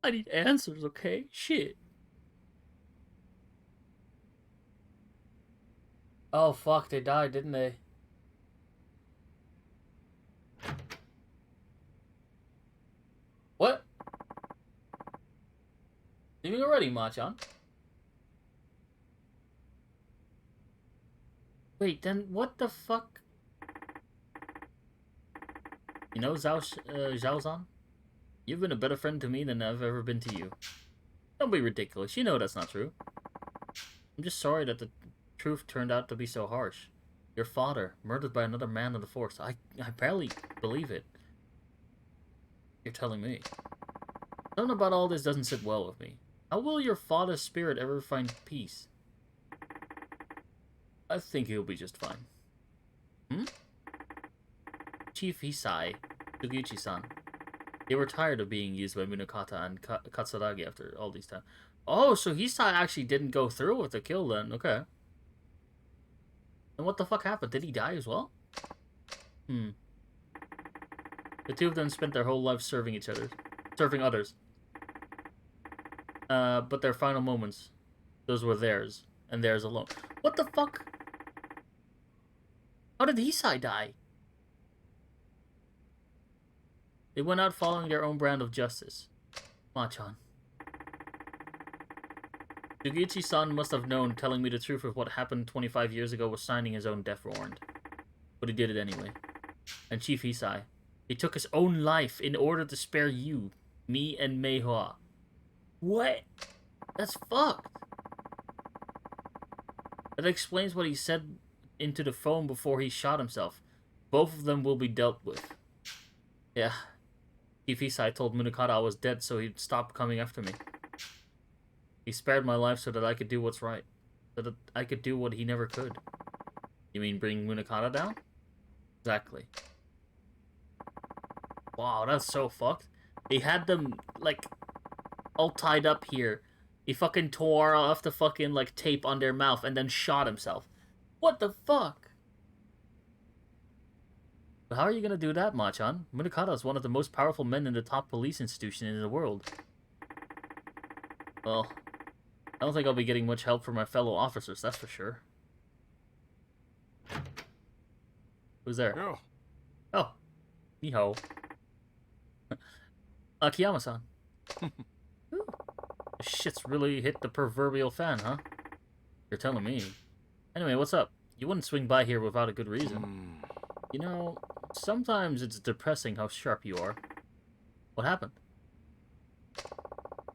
I need answers, okay? Shit. Oh, fuck, they died, didn't they? What? Leaving already, Machan? Wait, then what the fuck? You know, Zhaozan? You've been a better friend to me than I've ever been to you. Don't be ridiculous. You know that's not true. I'm just sorry that the truth turned out to be so harsh. Your father, murdered by another man of the force. I barely believe it. You're telling me. Something about all this doesn't sit well with me. How will your father's spirit ever find peace? I think he'll be just fine. Hmm? Chief Hisai, Sugiuchi-san. They were tired of being used by Munakata and Katsuragi after all these time. Oh, so Hisai actually didn't go through with the kill then. Okay. And what the fuck happened? Did he die as well? Hmm. The two of them spent their whole lives serving each other. Serving others. But their final moments, those were theirs. And theirs alone. What the fuck? How did Hisai die? They went out following their own brand of justice. Machan. Sugiuchi-san must have known telling me the truth of what happened 25 years ago was signing his own death warrant. But he did it anyway. And Chief Hisai, he took his own life in order to spare you, me, and Meihua. What? That's fucked. That explains what he said into the phone before he shot himself. Both of them will be dealt with. Yeah. Chief Hisai told Munakata I was dead so he'd stop coming after me. He spared my life so that I could do what's right. So that I could do what he never could. You mean bring Munakata down? Exactly. Wow, that's so fucked. They had them, like, all tied up here. He fucking tore off the fucking, like, tape on their mouth and then shot himself. What the fuck? But how are you gonna do that, Machan? Munakata is one of the most powerful men in the top police institution in the world. Well, I don't think I'll be getting much help from my fellow officers, that's for sure. Who's there? Oh. Oh. Niho. Akiyama-san. This shit's really hit the proverbial fan, huh? You're telling me. Anyway, what's up? You wouldn't swing by here without a good reason. You know, sometimes it's depressing how sharp you are. What happened?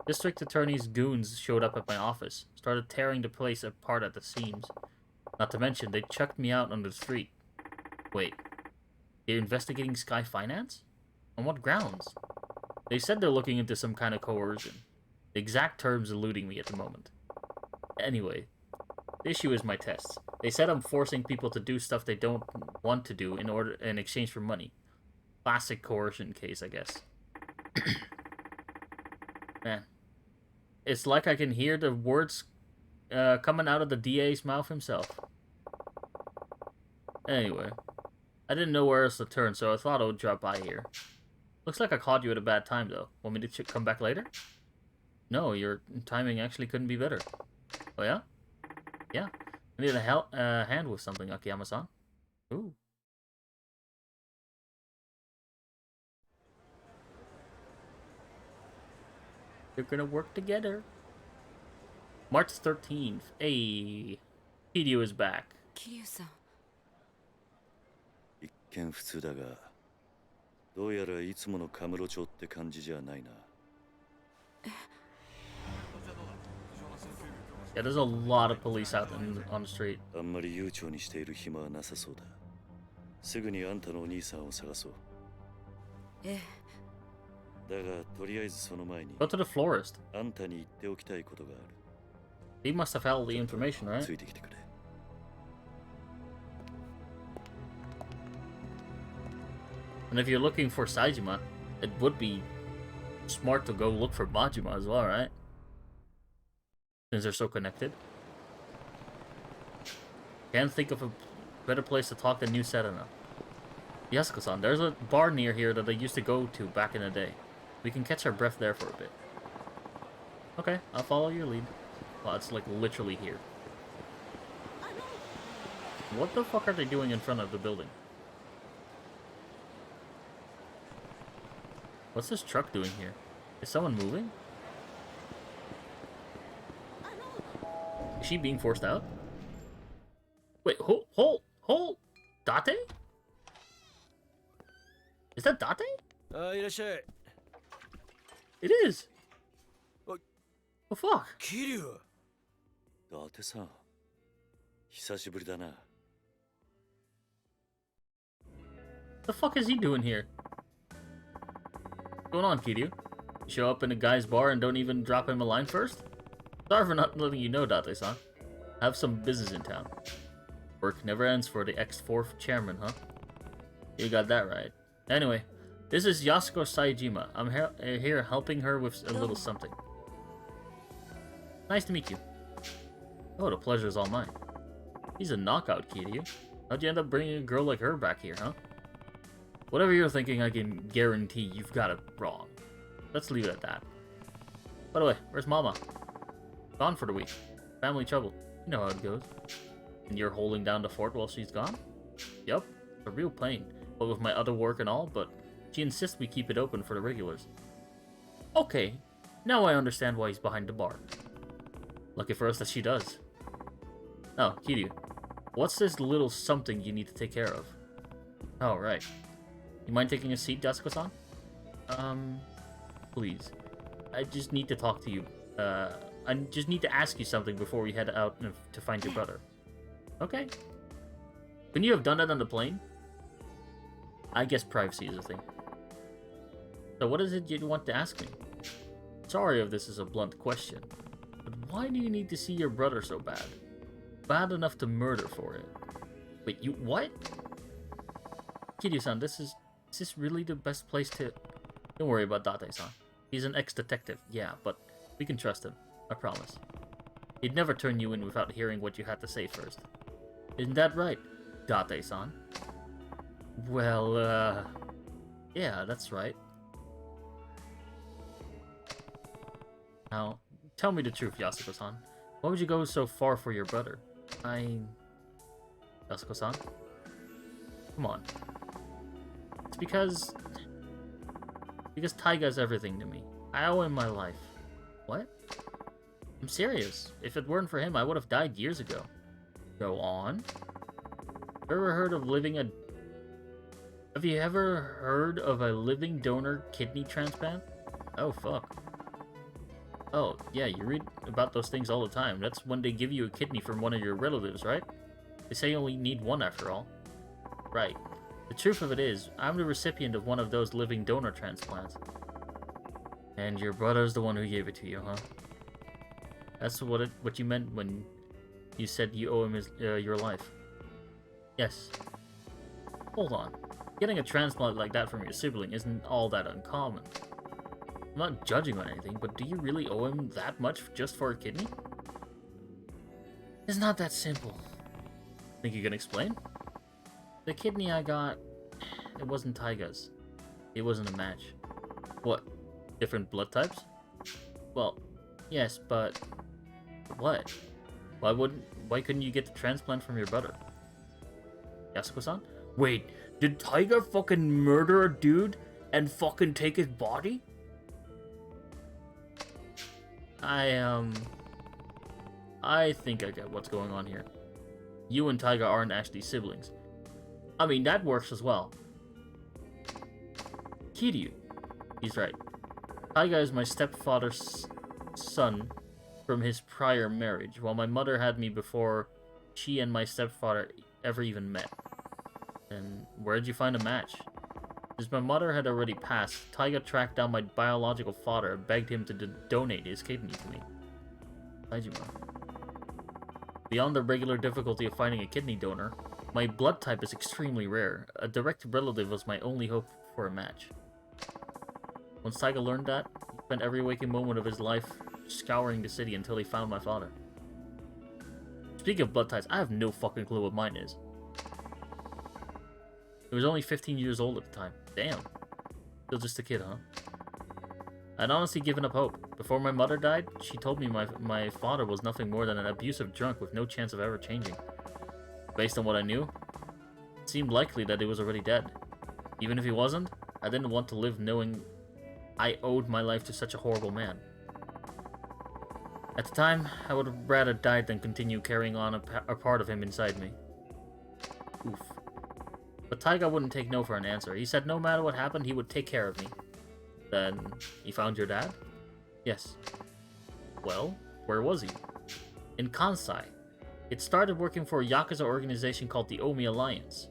District Attorney's goons showed up at my office, started tearing the place apart at the seams. Not to mention, they chucked me out on the street. Wait, they're investigating Sky Finance? On what grounds? They said they're looking into some kind of coercion. The exact terms eluding me at the moment. Anyway, the issue is my tests. They said I'm forcing people to do stuff they don't want to do in exchange for money. Classic coercion case, I guess. Man. It's like I can hear the words coming out of the DA's mouth himself. Anyway, I didn't know where else to turn, so I thought I would drop by here. Looks like I caught you at a bad time, though. Want me to come back later? No, your timing actually couldn't be better. Oh, yeah? Yeah. I need a hand with something, Akiyama-san. Ooh. They're gonna work together. March 13th. Hey. Hideo is back. Kiryu-san. 一見普通だが、どうやらいつものカムロ町って感じじゃないな。Yeah, there's a lot of police out on the street. あんまり悠長にしている暇はなさそうだ。すぐにあんたのお兄さんを探そう。ええ。だがとりあえずその前に Go to the florist. あんたに言っておきたいことがある。He must have held the information, right? ついてきてくれ。And if you're looking for Saejima, it would be smart to go look for Majima as well, right? Since they're so connected. Can't think of a better place to talk than New Serena. Yasuko-san, there's a bar near here that I used to go to back in the day. We can catch our breath there for a bit. Okay, I'll follow your lead. Well, it's like literally here. What the fuck are they doing in front of the building? What's this truck doing here? Is someone moving? Is she being forced out? Wait, hold! Date? Is that Date? いらっしゃい。 It is! What? Oh fuck! 桐生。伊達さん、久しぶりだな。The fuck is he doing here? What's going on, Kiryu? You show up in a guy's bar and don't even drop him a line first? Sorry for not letting you know, Date-san. I have some business in town. Work never ends for the X4 chairman, huh? You got that right. Anyway, this is Yasuko Saejima. I'm here helping her with a little something. Nice to meet you. Oh, the pleasure is all mine. He's a knockout, Kiryu. How'd you end up bringing a girl like her back here, huh? Whatever you're thinking, I can guarantee you've got it wrong. Let's leave it at that. By the way, where's Mama? Gone for the week. Family trouble. You know how it goes. And you're holding down the fort while she's gone? Yup. A real pain. But with my other work and all, but she insists we keep it open for the regulars. Okay. Now I understand why he's behind the bar. Lucky for us that she does. Oh, Kiryu. What's this little something you need to take care of? Oh, right. You mind taking a seat, Yasuko-san? Please. I just need to talk to you. I just need to ask you something before we head out to find your brother. Okay. Couldn't you have done that on the plane? I guess privacy is a thing. So what is it you want to ask me? Sorry if this is a blunt question, but why do you need to see your brother so bad? Bad enough to murder for it. Wait, you what? Kiryu-san, is this really the best place to... Don't worry about Date-san. He's an ex-detective, yeah, but we can trust him. I promise. He'd never turn you in without hearing what you had to say first. Isn't that right, Date-san? Well, yeah, that's right. Now, tell me the truth, Yasuko-san. Why would you go so far for your brother? Yasuko-san? Come on. It's because Taiga's everything to me. I owe him my life. What? I'm serious. If it weren't for him, I would have died years ago. Go on. Have you ever heard of a living donor kidney transplant? Oh, fuck. Oh, yeah, you read about those things all the time. That's when they give you a kidney from one of your relatives, right? They say you only need one after all. Right. The truth of it is, I'm the recipient of one of those living donor transplants. And your brother's the one who gave it to you, huh? That's what you meant when you said you owe him your life. Yes. Hold on. Getting a transplant like that from your sibling isn't all that uncommon. I'm not judging on anything, but do you really owe him that much just for a kidney? It's not that simple. Think you can explain? The kidney I got, it wasn't Taiga's. It wasn't a match. What? Different blood types? Well, yes, but... What? Why couldn't you get the transplant from your brother? Yasuko-san? Wait, did Taiga fucking murder a dude and fucking take his body? I think I get what's going on here. You and Taiga aren't actually siblings. I mean, that works as well. Kiryu. He's right. Taiga is my stepfather's son from his prior marriage, while my mother had me before she and my stepfather ever even met. And where'd you find a match? Since my mother had already passed, Taiga tracked down my biological father and begged him to donate his kidney to me. Saejima. Beyond the regular difficulty of finding a kidney donor, my blood type is extremely rare. A direct relative was my only hope for a match. Once Taiga learned that, he spent every waking moment of his life scouring the city until he found my father. Speaking of blood types, I have no fucking clue what mine is. He was only 15 years old at the time. Damn. Still just a kid, huh? I'd honestly given up hope. Before my mother died, she told me my father was nothing more than an abusive drunk with no chance of ever changing. Based on what I knew, it seemed likely that he was already dead. Even if he wasn't, I didn't want to live knowing I owed my life to such a horrible man. At the time, I would have rather died than continue carrying on a part of him inside me. Oof. But Taiga wouldn't take no for an answer. He said no matter what happened, he would take care of me. Then, he found your dad? Yes. Well, where was he? In Kansai. It started working for a Yakuza organization called the Omi Alliance,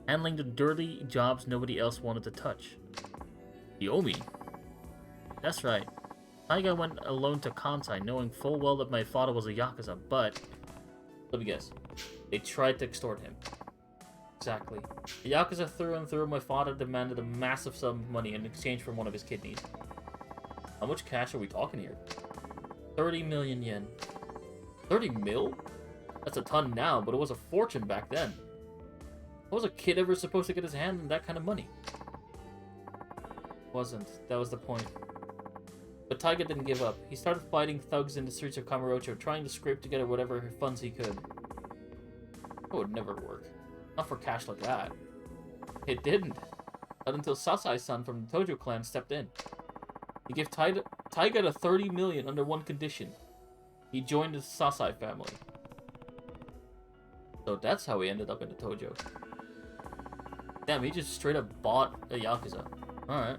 handling the dirty jobs nobody else wanted to touch. The Omi? That's right. Taiga went alone to Kansai, knowing full well that my father was a Yakuza, but... Let me guess. They tried to extort him. Exactly. The Yakuza through and through, my father demanded a massive sum of money in exchange for one of his kidneys. How much cash are we talking here? 30 million yen. 30 mil? That's a ton now, but it was a fortune back then. How was a kid ever supposed to get his hand on that kind of money? Wasn't. That was the point. But Taiga didn't give up. He started fighting thugs in the streets of Kamurocho, trying to scrape together whatever funds he could. That would never work. Not for cash like that. It didn't. Not until Sasai-san from the Tojo clan stepped in. He gave Taiga the 30 million under one condition. He joined the Sasai family. So that's how he ended up in the Tojo. Damn, he just straight up bought a Yakuza. Alright.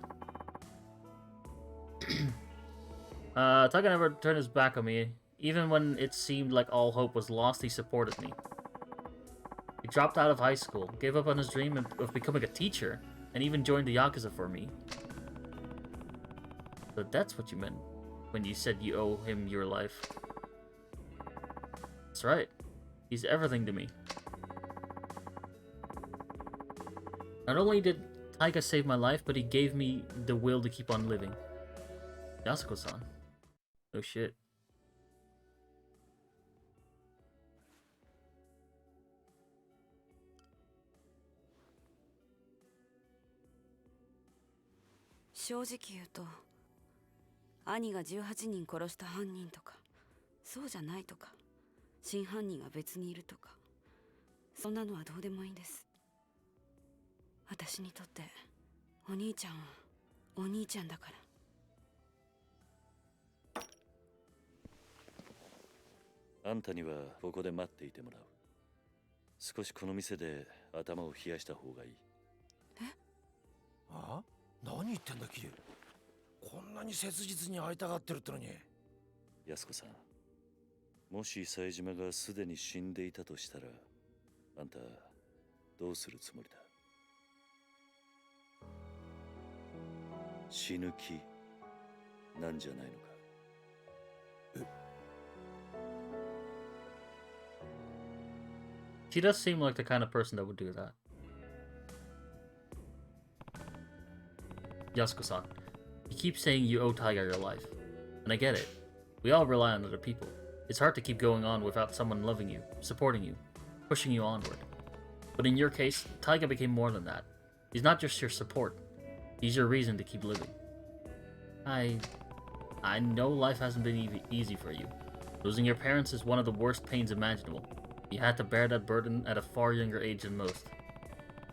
Taiga never turned his back on me. Even when it seemed like all hope was lost, he supported me. He dropped out of high school, gave up on his dream of becoming a teacher, and even joined the Yakuza for me. So that's what you meant when you said you owe him your life. That's right. He's everything to me. Not only did Taiga save my life, but he gave me the will to keep on living. Yasuko-san. Oh shit.正直言うと、兄が18人殺した犯人とか、そうじゃないとか、真犯人が別にいるとか、そんなのはどうでもいいんです。私にとってお兄ちゃんはお兄ちゃんだから。あんたにはここで待っていてもらう。少しこの店で頭を冷やした方がいい。え？あ？何言ってんだキリ。こんなに切実に会いたがってるってのに。安子さん、もし冴島がすでに死んでいたとしたら、あんたどうするつもりだ？死ぬ気なんじゃないのか？She does seem like the kind of person that would do that. Yasuko-san, you keep saying you owe Taiga your life. And I get it. We all rely on other people. It's hard to keep going on without someone loving you, supporting you, pushing you onward. But in your case, Taiga became more than that. He's not just your support. He's your reason to keep living. I know life hasn't been easy for you. Losing your parents is one of the worst pains imaginable. You had to bear that burden at a far younger age than most.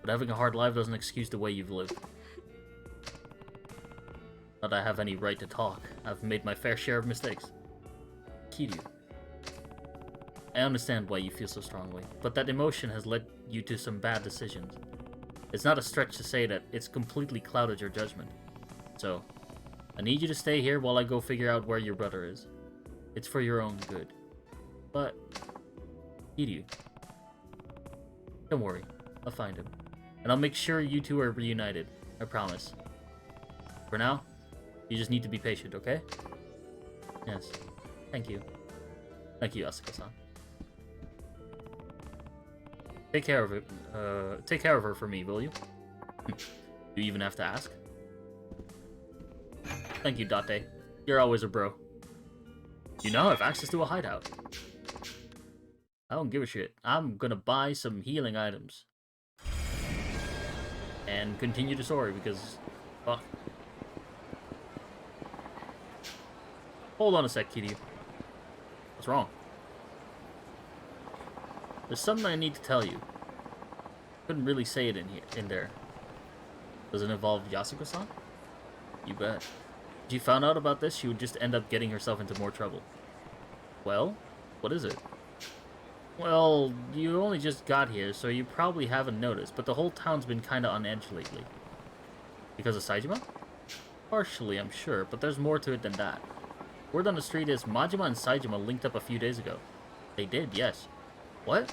But having a hard life doesn't excuse the way you've lived. Not that I have any right to talk. I've made my fair share of mistakes. Kiryu. I understand why you feel so strongly, but that emotion has led you to some bad decisions. It's not a stretch to say that it's completely clouded your judgment. So, I need you to stay here while I go figure out where your brother is. It's for your own good. But, Kiryu, don't worry, I'll find him. And I'll make sure you two are reunited, I promise. For now, you just need to be patient, okay? Yes, thank you. Thank you, Asuka-san. Take care of it. Take care of her for me, will you? You even have to ask? Thank you, Date. You're always a bro. You now have access to a hideout. I don't give a shit. I'm gonna buy some healing items. And continue the story because... fuck. Hold on a sec, Kiryu. What's wrong? There's something I need to tell you. Couldn't really say it in there. Does it involve Yasuko-san? You bet. If you found out about this, she would just end up getting herself into more trouble. Well, what is it? Well, you only just got here, so you probably haven't noticed, but the whole town's been kinda on edge lately. Because of Saejima? Partially, I'm sure, but there's more to it than that. Word on the street is Majima and Saejima linked up a few days ago. They did, yes. What?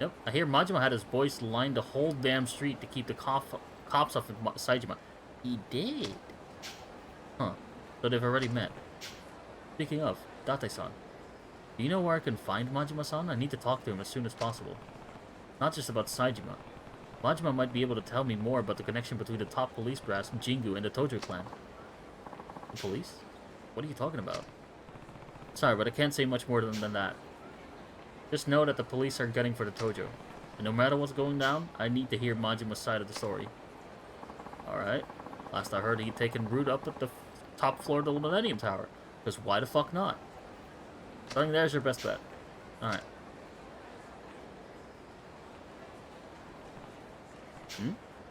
Yep, I hear Majima had his boys line the whole damn street to keep the cops off of Saejima. He did? Huh. So they've already met. Speaking of, Date-san. Do you know where I can find Majima-san? I need to talk to him as soon as possible. Not just about Saejima. Majima might be able to tell me more about the connection between the top police brass, Jingu, and the Tojo clan. The police? What are you talking about? Sorry, but I can't say much more than that. Just know that the police are gunning for the Tojo. And no matter what's going down, I need to hear Majima's side of the story. Alright. Last I heard, he'd taken root up at the top floor of the Millennium Tower. Because why the fuck not? Starting there's your best bet. Alright.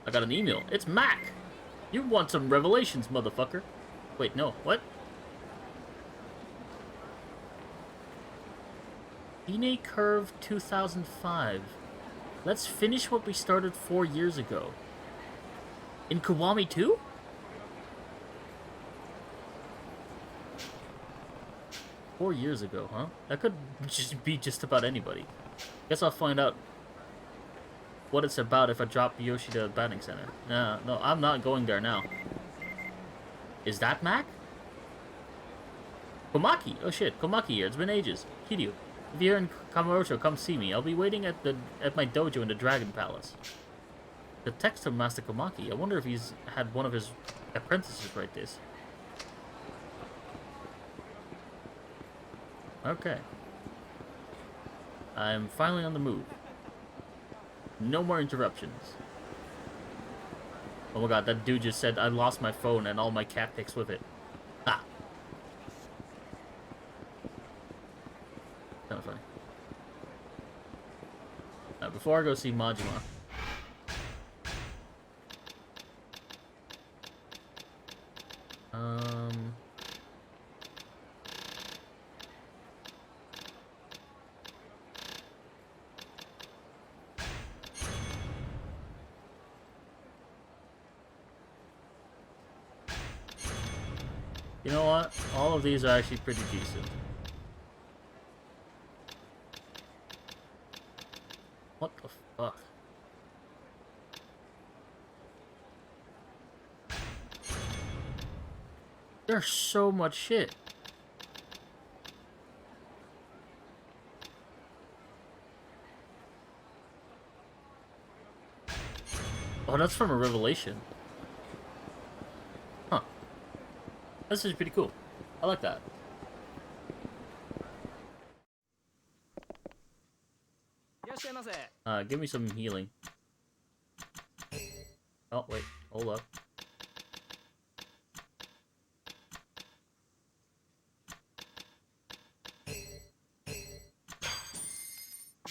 I got an email. It's Mac! You want some revelations, motherfucker. Wait, no. What? Ine Curve 2005. Let's finish what we started 4 years ago. In Kiwami 2? Four years ago, huh? That could just be just about anybody. Guess I'll find out what it's about if I drop Yoshida Batting Center. No, I'm not going there now. Is that Mac? Komaki! Oh shit, Komaki here. It's been ages. Kiryu, if you're in Kamurocho, come see me. I'll be waiting at my dojo in the Dragon Palace. The text of Master Komaki. I wonder if he's had one of his apprentices write this. Okay. I'm finally on the move. No more interruptions. Oh my god, that dude just said I lost my phone and all my cat pics with it. Ah. Kinda funny. Before I go see Majima. You know what? All of these are actually pretty decent. What the fuck? There's so much shit. Oh, that's from a Revelation. Huh. This is pretty cool. I like that. Give me some healing. Oh, wait. Hold up.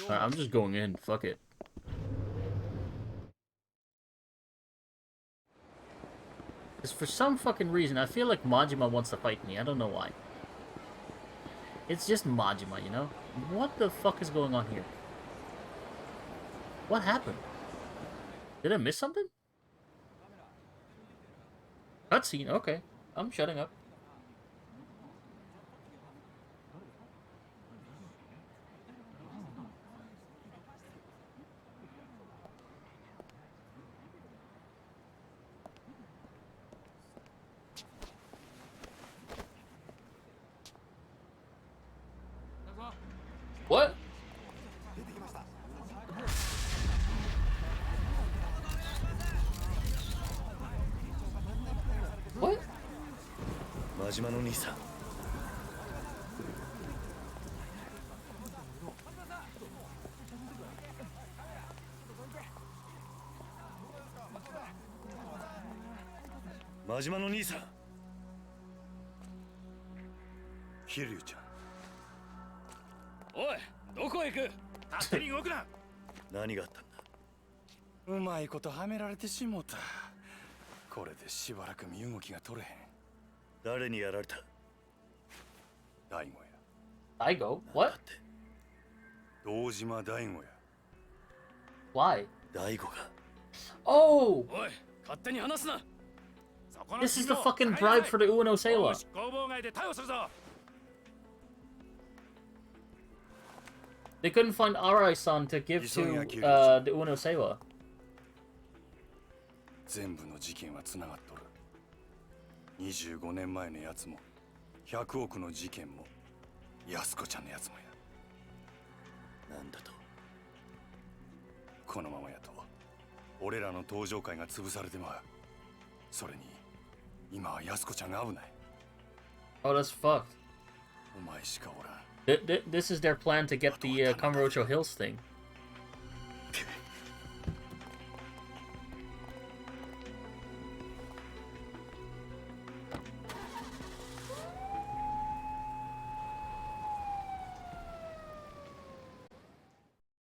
Alright, I'm just going in. Fuck it. Because for some fucking reason, I feel like Majima wants to fight me. I don't know why. It's just Majima, you know? What the fuck is going on here? What happened? Did I miss something? Cutscene, okay. I'm shutting up. What? What? 真島の兄さん。真島の兄さん。桐生ちゃん。おい、どこへ行く？勝手に動くな。何があったんだ？うまいことはめられてしもた。これでしばらく身動きが取れへん。誰にやられた？大悟や。Daigo? What? 堂島大悟や。 Why? 大悟が。 Oh! おい、勝手に話すな。 This is the fucking bribe for the Ueno Sailor. 逃亡外で逮捕するぞ。 They couldn't find Arai-san to give to the Ueno Sailor. 全部の事件はつながっとる。25年前のやつも100億の事件も安子ちゃんのやつもや。なんだと？このままやと俺らの登場会が潰されてまう。それに今は安子ちゃんが危ない。 Oh, that's fucked. お前しかおらん。 This is their plan to get the Kamurocho Hills thing.